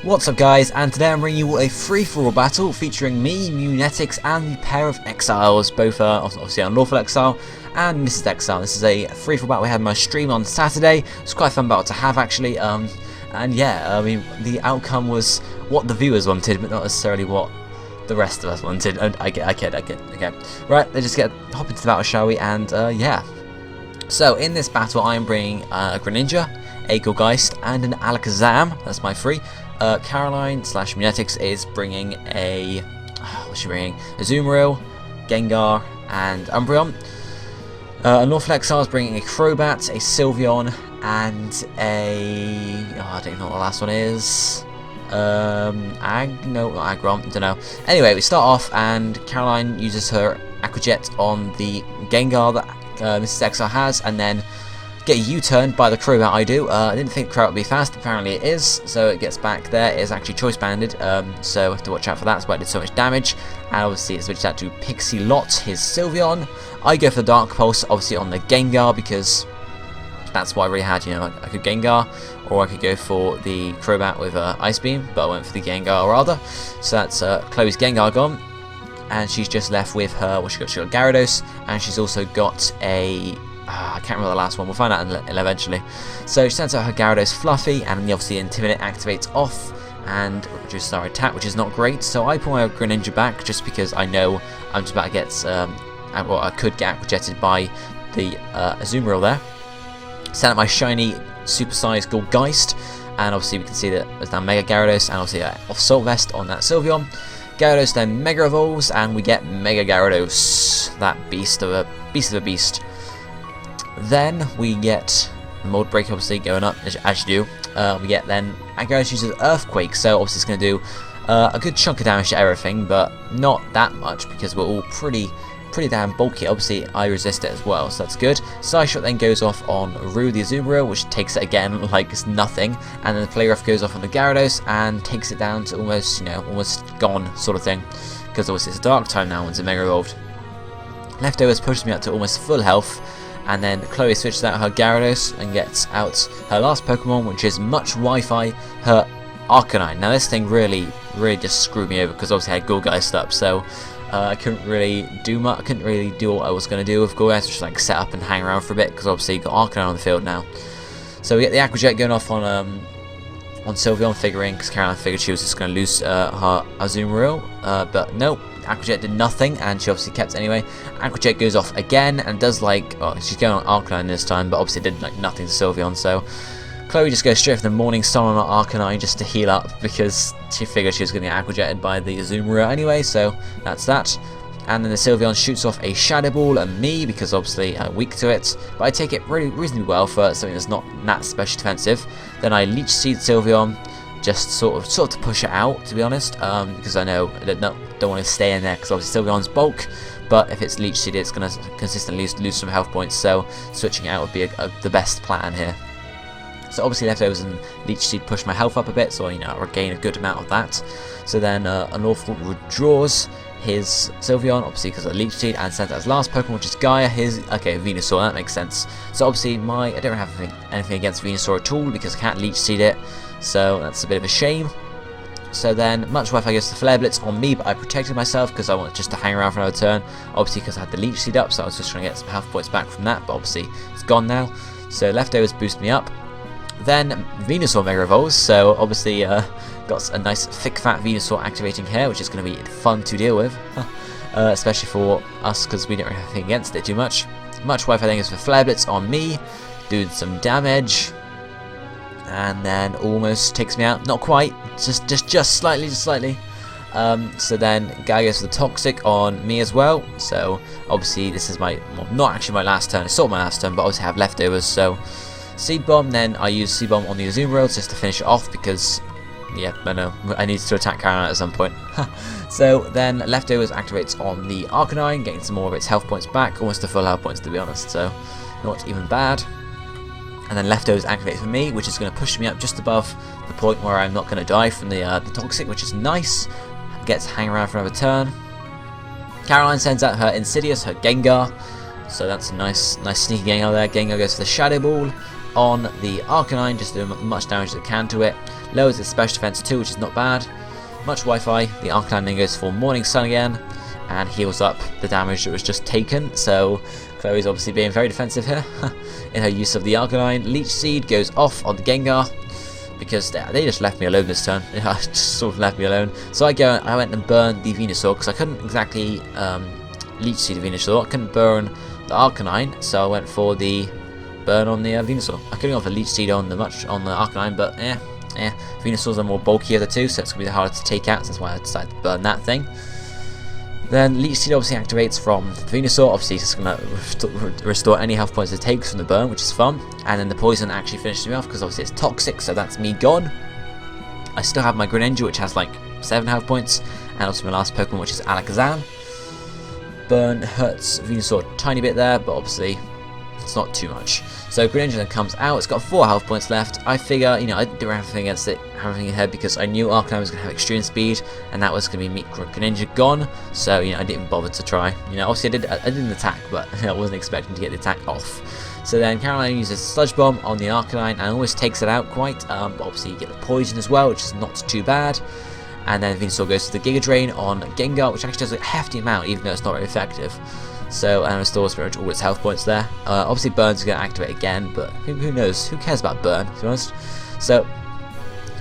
What's up guys, and today I'm bringing you a free-for-all battle featuring me, Mewnetics, and the PairOfExiles, both obviously Unlawful Exile and Mrs. Exile. This is a free-for-all battle we had in my stream on Saturday. It's quite a fun battle to have actually, and yeah, I mean, the outcome was what the viewers wanted, but not necessarily what the rest of us wanted. And I kid, okay. Right, let's just hop into the battle, shall we, and yeah. So, in this battle I am bringing a Greninja, a Gourgeist, and an Alakazam. That's my three. Caroline / Mewnetics is bringing a what's she bringing? A Azumarill, Gengar, and Umbreon. Unlawful Exile is bringing a Crobat, a Sylveon, and a I don't know what the last one is. No, not Aggron. Don't know. Anyway, we start off, and Caroline uses her Aqua Jet on the Gengar that Mrs. Exile has, and then get a U-turned by the Crobat. I do. I didn't think the Crobat would be fast. Apparently it is. So it gets back there. It is actually choice banded. So I have to watch out for that. That's why it did so much damage. And obviously it's switched out to Pixie Lot, his Sylveon. I go for the Dark Pulse, obviously on the Gengar, because that's what I really had. You know, I could Gengar, or I could go for the Crobat with Ice Beam, but I went for the Gengar rather. So that's Chloe's Gengar gone, and she's just left with her. Well, she got Gyarados, and she's also got a. I can't remember the last one, we'll find out eventually. So she sends out her Gyarados Fluffy, and obviously Intimidate activates off and reduces our attack, which is not great. So I pull my Greninja back just because I know I'm just about to get, well, I could get Aqua-jetted by the Azumarill there. Send out my shiny supersized Gourgeist, and obviously we can see that there's now Mega Gyarados, and obviously Assault Vest on that Sylveon. Gyarados then Mega Evolves, and we get Mega Gyarados, that beast of a beast. Then we get Mold Break obviously going up as you do. We get then Gyarados uses Earthquake, so obviously it's going to do a good chunk of damage to everything, but not that much because we're all pretty damn bulky. Obviously I resist it as well, so that's good. Side Shot then goes off on Rue the Azumarill, which takes it again like it's nothing, and then the Play Rough goes off on the Gyarados and takes it down to almost, you know, almost gone sort of thing, because obviously it's a Dark type now once it's Mega Evolved. Leftovers pushes me up to almost full health. And then Chloe switches out her Gyarados and gets out her last Pokemon, which is Much Wi-Fi, her Arcanine. Now this thing really just screwed me over because obviously I had Gourgeist up, so I couldn't really do much. I couldn't really do what I was going to do with Gourgeist, just like set up and hang around for a bit because obviously you got Arcanine on the field now. So we get the Aqua Jet going off on Sylveon, figuring because Caroline figured she was just going to lose her Azumarill, but nope. Aqua Jet did nothing, and she obviously kept it anyway. Aqua Jet goes off again and does like, oh, she's going on Arcanine this time, but obviously did like nothing to Sylveon. So Chloe just goes straight for the Morning Star on her Arcanine just to heal up because she figured she was going to get Aqua Jetted by the Azumarill anyway. So that's that. And then the Sylveon shoots off a Shadow Ball at me because obviously I'm weak to it, but I take it really reasonably well for something that's not that specially defensive. Then I Leech Seed Sylveon, just sort of to push it out, to be honest, because I know I don't want to stay in there because obviously Sylveon's bulk, but if it's Leech Seed it's going to consistently lose some health points, so switching it out would be the best plan here. So obviously Leftovers and Leech Seed push my health up a bit, so you know I regain a good amount of that. So then Unlawful withdraws his Sylveon, obviously because of Leech Seed, and sends out his last Pokemon, which is Gaia, okay, Venusaur, that makes sense. So obviously I don't have anything against Venusaur at all because I can't Leech Seed it, so that's a bit of a shame. So then Much Wi-Fi goes to Flare Blitz on me, but I protected myself because I wanted just to hang around for another turn, obviously because I had the Leech Seed up, so I was just trying to get some health points back from that, but obviously it's gone now. So Leftovers boost me up. Then Venusaur Mega Evolves, so obviously got a nice thick fat Venusaur activating here, which is going to be fun to deal with, especially for us because we don't really have anything against it too much. Much Wi-Fi then goes for Flare Blitz on me, doing some damage, and then almost takes me out. Not quite, just slightly. So then Gaia goes for the Toxic on me as well. So obviously this is my, well, not actually my last turn. It's sort of my last turn, but obviously I have Leftovers. So Seed Bomb, then I use Seed Bomb on the Azumarill just to finish it off because, yeah, I know, I need to attack Caroline at some point. So then Leftovers activates on the Arcanine, getting some more of its health points back, almost to full health points to be honest, so not even bad. And then Leftovers activates for me, which is going to push me up just above the point where I'm not going to die from the Toxic, which is nice. Gets to hang around for another turn. Caroline sends out her Insidious, her Gengar, so that's a nice sneaky Gengar there. Gengar goes for the Shadow Ball, on the Arcanine, just doing much damage as it can to it. Lowers its special defense too, which is not bad. Much Wi-Fi. The Arcanine then goes for Morning Sun again, and heals up the damage that was just taken. So Chloe's obviously being very defensive here in her use of the Arcanine. Leech Seed goes off on the Gengar, because they just left me alone this turn. Just sort of left me alone. So I went and burned the Venusaur, because I couldn't exactly Leech Seed the Venusaur. I couldn't burn the Arcanine, so I went for the burn on the Venusaur. I could have gone for Leech Seed on the Arcanine, but Venusaurs are more bulky of the two, so it's going to be harder to take out, so that's why I decided to burn that thing. Then Leech Seed obviously activates from Venusaur, obviously it's going to restore any health points it takes from the burn, which is fun. And then the poison actually finishes me off, because obviously it's toxic, so that's me gone. I still have my Greninja, which has like 7 health points, and also my last Pokemon, which is Alakazam. Burn hurts Venusaur a tiny bit there, but obviously it's not too much. So Greninja then comes out, it's got 4 health points left. I figure, you know, I didn't do anything against it, everything ahead, because I knew Arcanine was going to have extreme speed, and that was going to be Greninja gone, so, you know, I didn't bother to try. You know, obviously I didn't attack, but I wasn't expecting to get the attack off. So then Caroline uses Sludge Bomb on the Arcanine, and almost takes it out quite, but obviously you get the poison as well, which is not too bad. And then Venusaur goes to the Giga Drain on Gengar, which actually does a hefty amount, even though it's not very effective. So, and restores pretty much all its health points there. Obviously Burn's going to activate again, but who knows? Who cares about Burn, to be honest? So,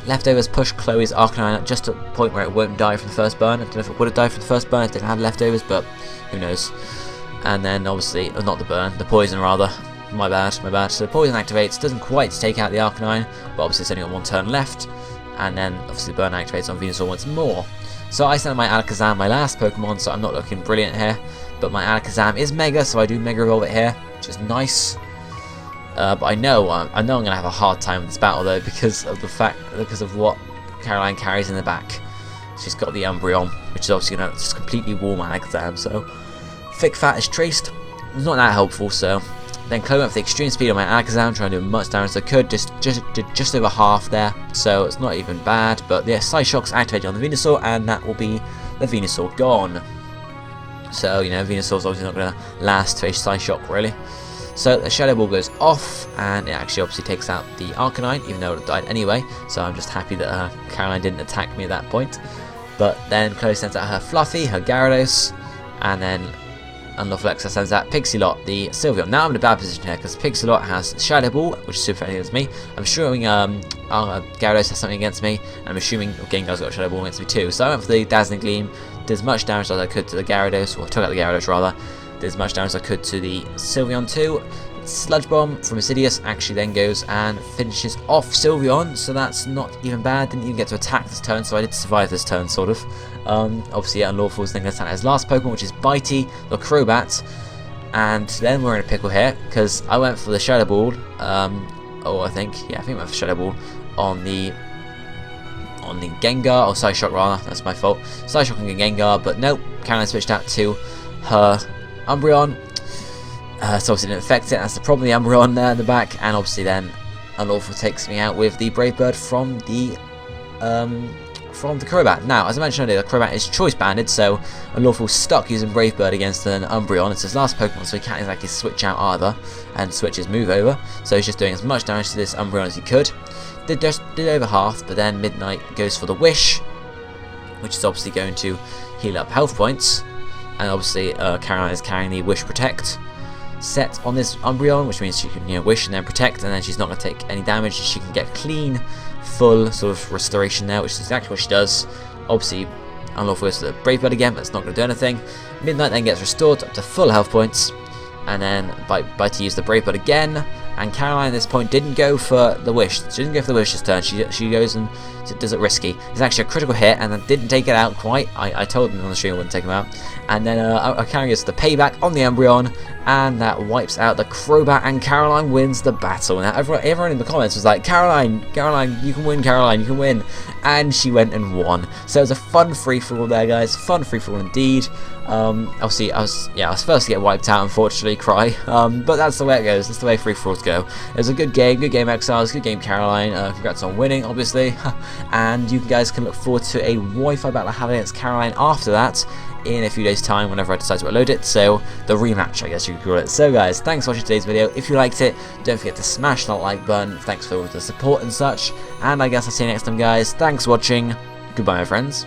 Leftovers push Chloe's Arcanine at just a point where it won't die from the first burn. I don't know if it would have died from the first burn if it didn't have Leftovers, but who knows. And then obviously, not the burn, the poison rather. My bad. So the poison activates, doesn't quite take out the Arcanine, but obviously it's only got 1 turn left. And then obviously the burn activates on Venusaur once more. So I sent my Alakazam, my last Pokemon, so I'm not looking brilliant here. But my Alakazam is Mega, so I do Mega Evolve it here, which is nice. But I know I'm going to have a hard time with this battle though, because of what Caroline carries in the back. She's got the Umbreon, which is obviously going to just completely wall my Alakazam. So Thick Fat is traced. It's not that helpful. So then Chloe went for the extreme speed on my Alakazam, trying to do as much damage as I could. Just over half there, so it's not even bad. But yeah, Psyshock's activated on the Venusaur, and that will be the Venusaur gone. So, you know, Venusaur's obviously not going to last face Psyshock, really. So the Shadow Ball goes off, and it actually obviously takes out the Arcanine, even though it died anyway. So I'm just happy that Caroline didn't attack me at that point. But then Chloe sends out her Fluffy, her Gyarados, and then Unlawful sends out Pixilot, the Sylveon. Now I'm in a bad position here, because Pixilot has Shadow Ball, which is super effective against me. I'm assuming Gyarados has something against me, and I'm assuming Gengar's got a Shadow Ball against me too. So I went for the Dazzling Gleam, did as much damage as I could to the Gyarados, or took out the Gyarados rather, did as much damage as I could to the Sylveon too. Sludge Bomb from Acidius actually then goes and finishes off Sylveon, so that's not even bad. Didn't even get to attack this turn, so I did survive this turn, sort of. Obviously, yeah, Unlawful is then going to attack his last Pokemon, which is Bitey, the Crobat. And then we're in a pickle here, because I went for the Shadow Ball. I think I went for Shadow Ball on the Gengar, or Psyshock rather, that's my fault. Psyshock on Gengar, but nope, Caroline switched out to her Umbreon. So obviously didn't affect it, that's the problem, the Umbreon there in the back, and obviously then Unlawful takes me out with the Brave Bird from the Crobat. Now, as I mentioned earlier, the Crobat is choice banded, so Unlawful's stuck using Brave Bird against an Umbreon. It's his last Pokemon, so he can't exactly switch out either and switch his move over. So he's just doing as much damage to this Umbreon as he could. Did over half, but then Midnight goes for the Wish, which is obviously going to heal up health points. And obviously Caroline is carrying the Wish Protect set on this Umbreon, which means she can wish and then protect, and then she's not going to take any damage. She can get clean, full sort of restoration there, which is exactly what she does. Obviously, Unlawful goes to the Brave Bird again, but it's not going to do anything. Midnight then gets restored up to full health points, and then Bitey used the Brave Bird again. And Caroline at this point didn't go for the Wish. She didn't go for the Wish this turn. She goes and does it risky. It's actually a critical hit, and then didn't take it out quite. I told them on the stream I wouldn't take him out. And then Caroline gets the payback on the Umbreon, and that wipes out the Crobat, and Caroline wins the battle. Now everyone in the comments was like, Caroline, you can win, Caroline, you can win. And she went and won. So it was a fun free-for-all there, guys. Fun free-for-all indeed. Obviously, I was first to get wiped out, unfortunately, cry. But that's the way it goes. That's the way free-for-alls go. ago. It was a good game Exiles, good game Caroline. Congrats on winning, obviously. And you guys can look forward to a Wi-Fi battle I have against Caroline after that in a few days time whenever I decide to upload it, so the rematch I guess you could call it. So guys, thanks for watching today's video. If you liked it, don't forget to smash that like button. Thanks for all the support and such, and I guess I'll see you next time guys. Thanks for watching, goodbye my friends.